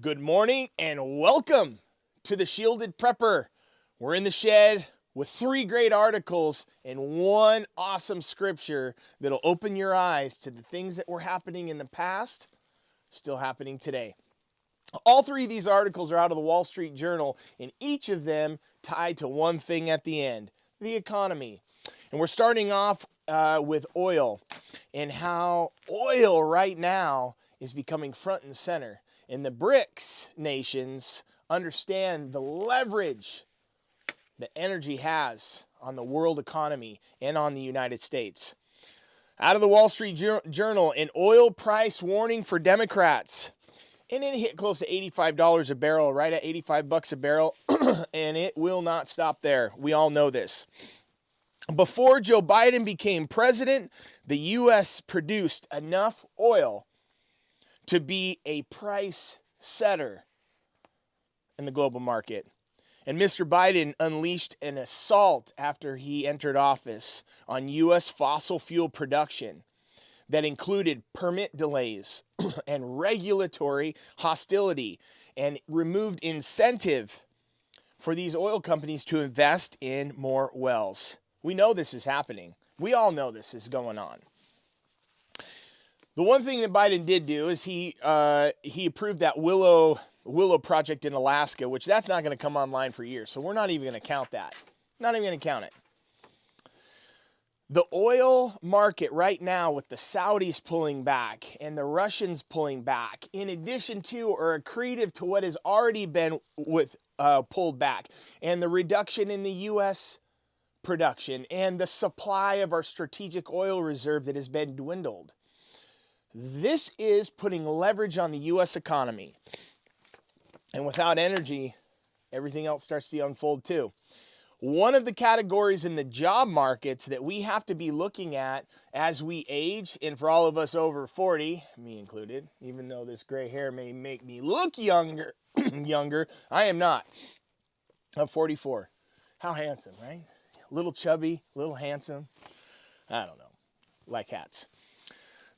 Good morning and welcome to the Shielded Prepper. We're in the shed with 3 great articles and 1 awesome scripture that'll open your eyes to the things that were happening in the past, still happening today. All 3 of these articles are out of the Wall Street Journal, and each of them tied to one thing at the end, the economy. And we're starting off with oil and how oil right now is becoming front and center. And the BRICS nations understand the leverage that energy has on the world economy and on the United States. Out of the Wall Street Journal, an oil price warning for Democrats. And it hit close to $85 a barrel, right at 85 bucks a barrel, and it will not stop there. We all know this. Before Joe Biden became president, the U.S. produced enough oil to be a price setter in the global market. And Mr. Biden unleashed an assault after he entered office on U.S. fossil fuel production that included permit delays and regulatory hostility and removed incentive for these oil companies to invest in more wells. We know this is happening. We all know this is going on. The one thing that Biden did do is he approved that Willow project in Alaska, which that's not going to come online for years. So we're not even going to count that. Not even going to count it. The oil market right now with the Saudis pulling back and the Russians pulling back, in addition to or accretive to what has already been pulled back, and the reduction in the U.S. production and the supply of our strategic oil reserve that has been dwindled. This is putting leverage on the U.S. economy. And without energy, everything else starts to unfold too. One of the categories in the job markets that we have to be looking at as we age, and for all of us over 40, me included, even though this gray hair may make me look younger, I am not. I'm 44. How handsome, right? A little chubby, a little handsome. I don't know. Like hats.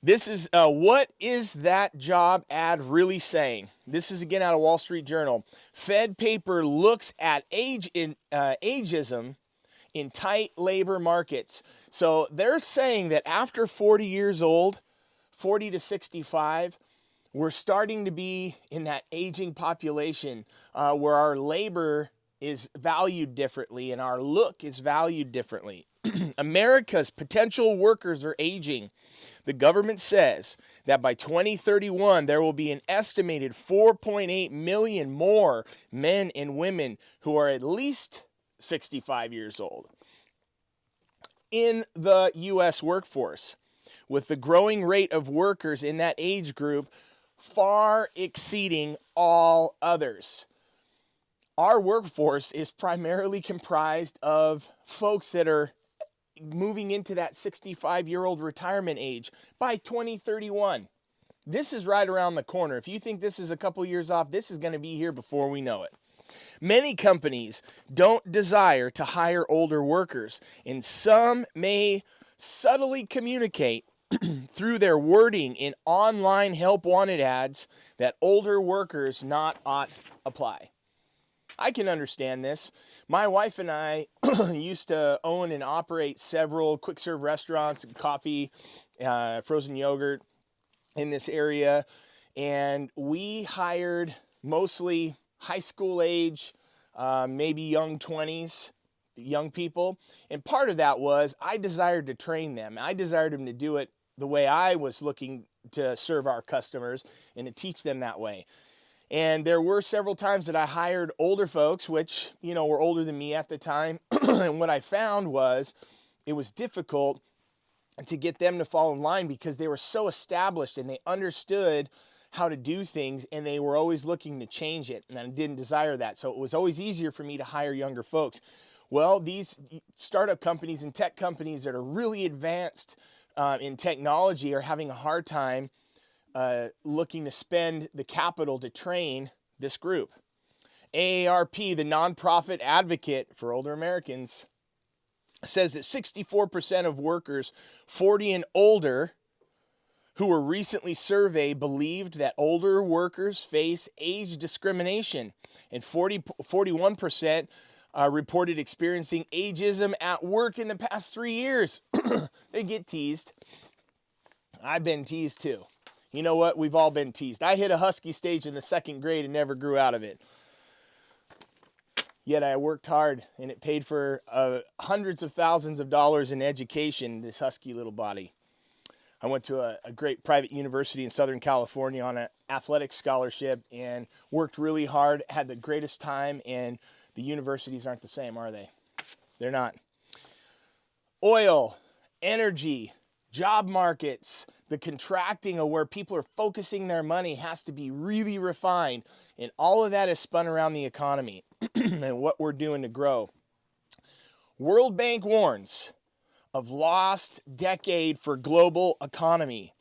This is, what is that job ad really saying? This is again out of Wall Street Journal. Fed paper looks at ageism in tight labor markets. So they're saying that after 40 years old, 40 to 65, we're starting to be in that aging population where our labor is valued differently and our look is valued differently. America's potential workers are aging. The government says that by 2031, there will be an estimated 4.8 million more men and women who are at least 65 years old in the U.S. workforce, with the growing rate of workers in that age group far exceeding all others. Our workforce is primarily comprised of folks that are moving into that 65-year-old retirement age by 2031. This is right around the corner. If you think this is a couple years off, this is going to be here before we know it. Many companies don't desire to hire older workers, and some may subtly communicate through their wording in online help wanted ads that older workers not ought apply. I can understand this. My wife and I used to own and operate several quick serve restaurants and coffee, frozen yogurt in this area. And we hired mostly high school age, maybe young 20s, young people. And part of that was I desired to train them. I desired them to do it the way I was looking to serve our customers and to teach them that way. And there were several times that I hired older folks, which, were older than me at the time. And what I found was it was difficult to get them to fall in line because they were so established and they understood how to do things and they were always looking to change it. And I didn't desire that. So it was always easier for me to hire younger folks. Well, these startup companies and tech companies that are really advanced in technology are having a hard time looking to spend the capital to train this group. AARP, the nonprofit advocate for older Americans, says that 64% of workers 40 and older who were recently surveyed believed that older workers face age discrimination, and 41% reported experiencing ageism at work in the past 3 years. They get teased. I've been teased too. You know what? We've all been teased. I hit a husky stage in the 2nd grade and never grew out of it. Yet I worked hard, and it paid for hundreds of thousands of dollars in education, this husky little body. I went to a great private university in Southern California on an athletic scholarship and worked really hard, had the greatest time, and the universities aren't the same, are they? They're not. Oil, energy, job markets, the contracting of where people are focusing their money has to be really refined, and all of that is spun around the economy and what we're doing to grow. World Bank warns of lost decade for global economy.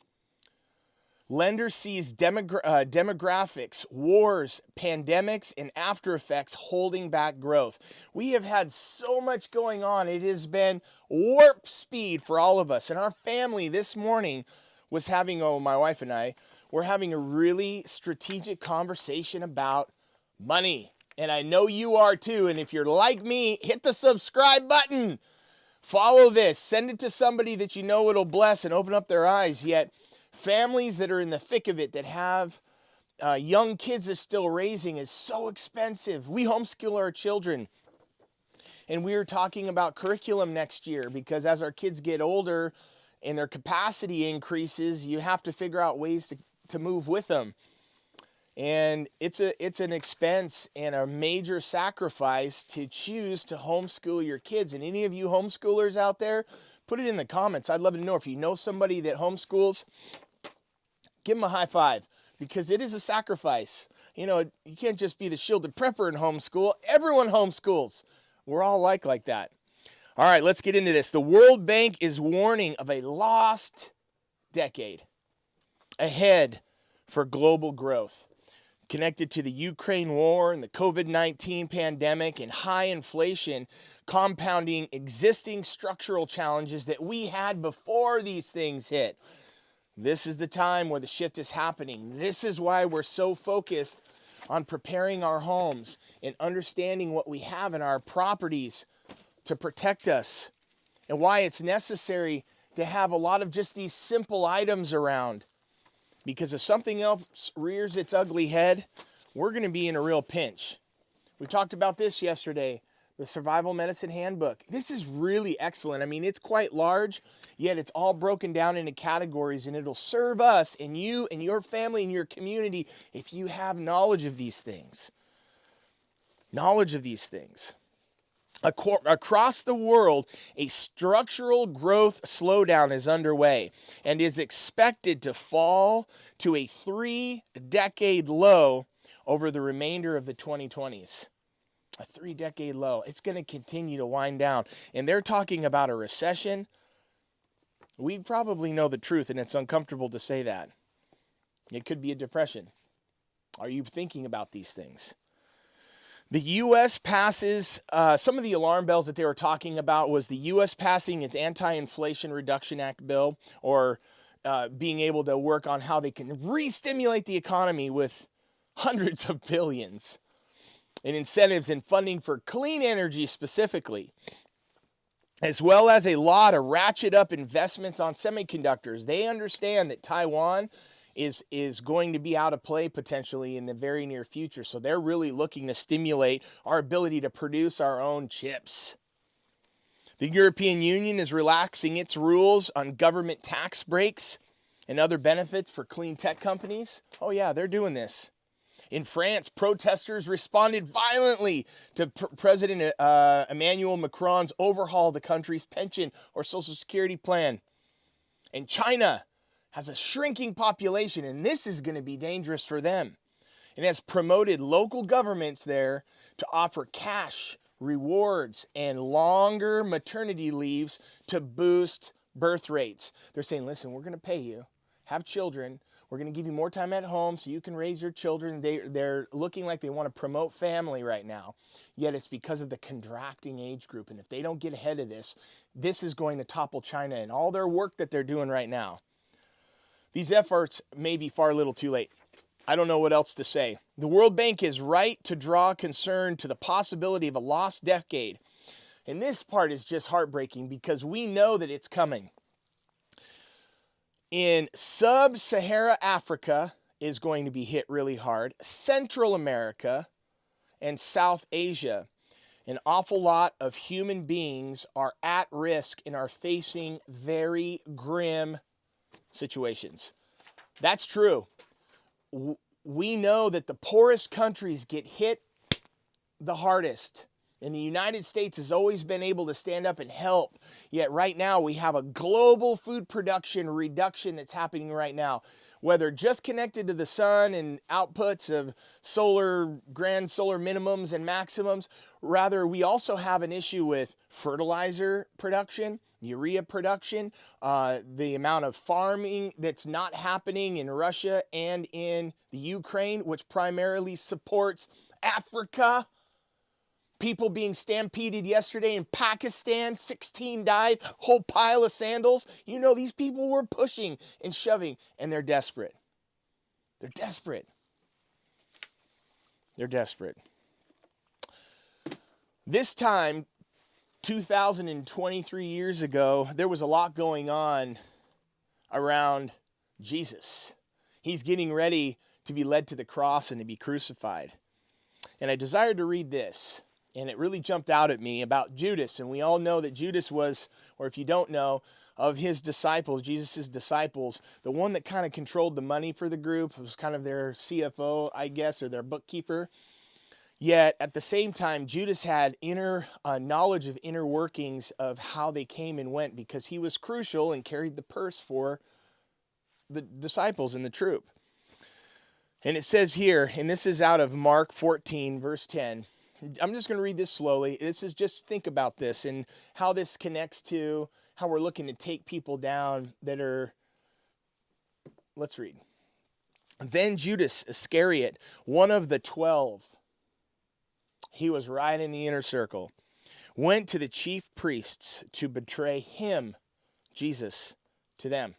Lender sees demographics, wars, pandemics, and after effects holding back growth. We have had so much going on. It has been warp speed for all of us. And our family this morning was having, my wife and I, were having a really strategic conversation about money. And I know you are too. And if you're like me, hit the subscribe button. Follow this. Send it to somebody that you know it'll bless and open up their eyes. Yet families that are in the thick of it, that have young kids they're still raising, is so expensive. We homeschool our children. And we are talking about curriculum next year, because as our kids get older and their capacity increases, you have to figure out ways to move with them. And it's an expense and a major sacrifice to choose to homeschool your kids. And any of you homeschoolers out there, put it in the comments. I'd love to know if you know somebody that homeschools. Give them a high five, because it is a sacrifice. You know, you can't just be the shielded prepper and homeschool. Everyone homeschools. We're all like that. All right, let's get into this. The World Bank is warning of a lost decade ahead for global growth, connected to the Ukraine war and the COVID-19 pandemic and high inflation, compounding existing structural challenges that we had before these things hit. This is the time where the shift is happening. This is why we're so focused on preparing our homes and understanding what we have in our properties to protect us, and why it's necessary to have a lot of just these simple items around. Because if something else rears its ugly head, we're going to be in a real pinch. We talked about this yesterday, the Survival Medicine Handbook. This is really excellent. I mean, it's quite large, yet it's all broken down into categories, and it'll serve us and you and your family and your community if you have knowledge of these things. Knowledge of these things. Across the world, a structural growth slowdown is underway and is expected to fall to a 3-decade low over the remainder of the 2020s. A 3-decade low. It's going to continue to wind down. And they're talking about a recession. We probably know the truth, and it's uncomfortable to say that. It could be a depression. Are you thinking about these things? The U.S. passes, some of the alarm bells that they were talking about was the U.S. passing its Anti-Inflation Reduction Act bill, or being able to work on how they can re-stimulate the economy with hundreds of billions in incentives and funding for clean energy specifically, as well as a law to ratchet up investments on semiconductors. They understand that Taiwan is going to be out of play potentially in the very near future. So they're really looking to stimulate our ability to produce our own chips. The European Union is relaxing its rules on government tax breaks and other benefits for clean tech companies. Oh yeah, they're doing this. In France, protesters responded violently to President Emmanuel Macron's overhaul of the country's pension or social security plan. And China has a shrinking population, and this is going to be dangerous for them. It has promoted local governments there to offer cash, rewards, and longer maternity leaves to boost birth rates. They're saying, listen, we're going to pay you, have children, we're going to give you more time at home so you can raise your children. They're looking like they want to promote family right now, yet it's because of the contracting age group. And if they don't get ahead of this, this is going to topple China and all their work that they're doing right now. These efforts may be far little too late. I don't know what else to say. The World Bank is right to draw concern to the possibility of a lost decade. And this part is just heartbreaking because we know that it's coming. In sub-Sahara Africa is going to be hit really hard. Central America and South Asia, an awful lot of human beings are at risk and are facing very grim situations. That's true. We know that the poorest countries get hit the hardest. And the United States has always been able to stand up and help. Yet right now we have a global food production reduction that's happening right now. Whether just connected to the sun and outputs of grand solar minimums and maximums, rather we also have an issue with fertilizer production, urea production, the amount of farming that's not happening in Russia and in the Ukraine, which primarily supports Africa. People being stampeded yesterday in Pakistan, 16 died, whole pile of sandals. You know, these people were pushing and shoving, and they're desperate. They're desperate. They're desperate. This time, 2023 years ago, there was a lot going on around Jesus. He's getting ready to be led to the cross and to be crucified. And I desired to read this. And it really jumped out at me about Judas. And we all know that Judas was, or if you don't know, of his disciples, Jesus' disciples, the one that kind of controlled the money for the group, was kind of their CFO, I guess, or their bookkeeper. Yet, at the same time, Judas had inner knowledge of inner workings of how they came and went, because he was crucial and carried the purse for the disciples and the troop. And it says here, and this is out of Mark 14, verse 10, I'm just going to read this slowly. This is just, think about this and how this connects to how we're looking to take people down that are, let's read. Then Judas Iscariot, one of the 12, he was right in the inner circle, went to the chief priests to betray him, Jesus, to them.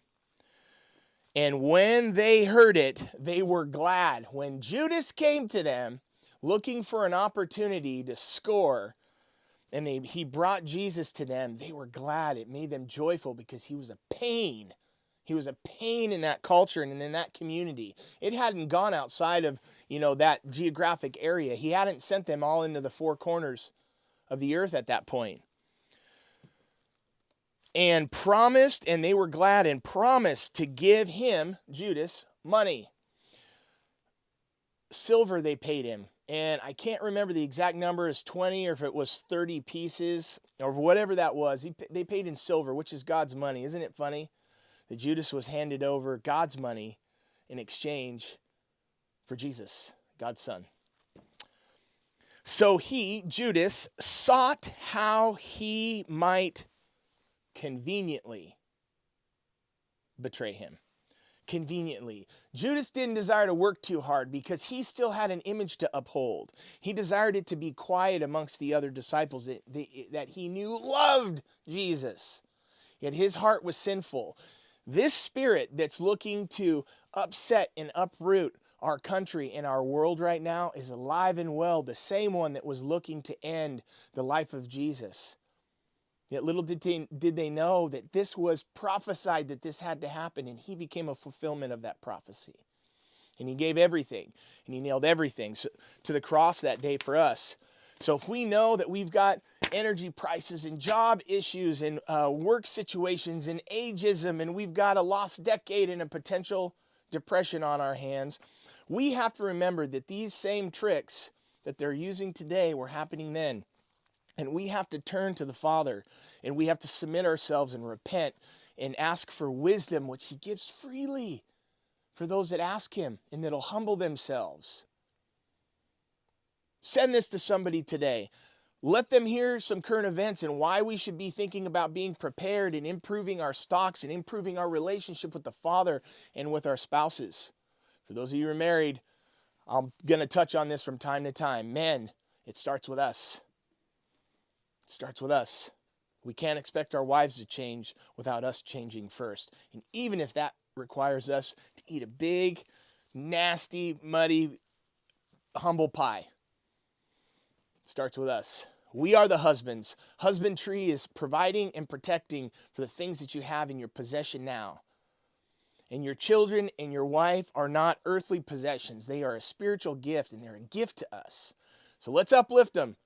And when they heard it, they were glad. When Judas came to them, looking for an opportunity to score, and he brought Jesus to them, they were glad. It made them joyful because he was a pain. He was a pain in that culture and in that community. It hadn't gone outside of, that geographic area. He hadn't sent them all into the four corners of the earth at that point. And they were glad and promised to give him, Judas, money. Silver they paid him. And I can't remember the exact number, is 20 or if it was 30 pieces or whatever that was. They paid in silver, which is God's money. Isn't it funny that Judas was handed over God's money in exchange for Jesus, God's son? So he, Judas, sought how he might conveniently betray him. Conveniently. Judas didn't desire to work too hard because he still had an image to uphold. He desired it to be quiet amongst the other disciples that he knew loved Jesus. Yet his heart was sinful. This spirit that's looking to upset and uproot our country and our world right now is alive and well, the same one that was looking to end the life of Jesus. Yet little did they know that this was prophesied, that this had to happen, and he became a fulfillment of that prophecy. And he gave everything, and he nailed everything to the cross that day for us. So if we know that we've got energy prices and job issues and work situations and ageism, and we've got a lost decade and a potential depression on our hands, we have to remember that these same tricks that they're using today were happening then. And we have to turn to the Father, and we have to submit ourselves and repent and ask for wisdom, which he gives freely for those that ask him and that'll humble themselves. Send this to somebody today. Let them hear some current events and why we should be thinking about being prepared and improving our stocks and improving our relationship with the Father and with our spouses. For those of you who are married, I'm going to touch on this from time to time. Men, it starts with us. It starts with us. We can't expect our wives to change without us changing first. And even if that requires us to eat a big, nasty, muddy, humble pie. It starts with us. We are the husbands. Husbandry is providing and protecting for the things that you have in your possession now. And your children and your wife are not earthly possessions. They are a spiritual gift, and they're a gift to us. So let's uplift them.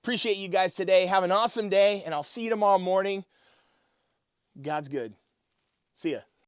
Appreciate you guys today. Have an awesome day, and I'll see you tomorrow morning. God's good. See ya.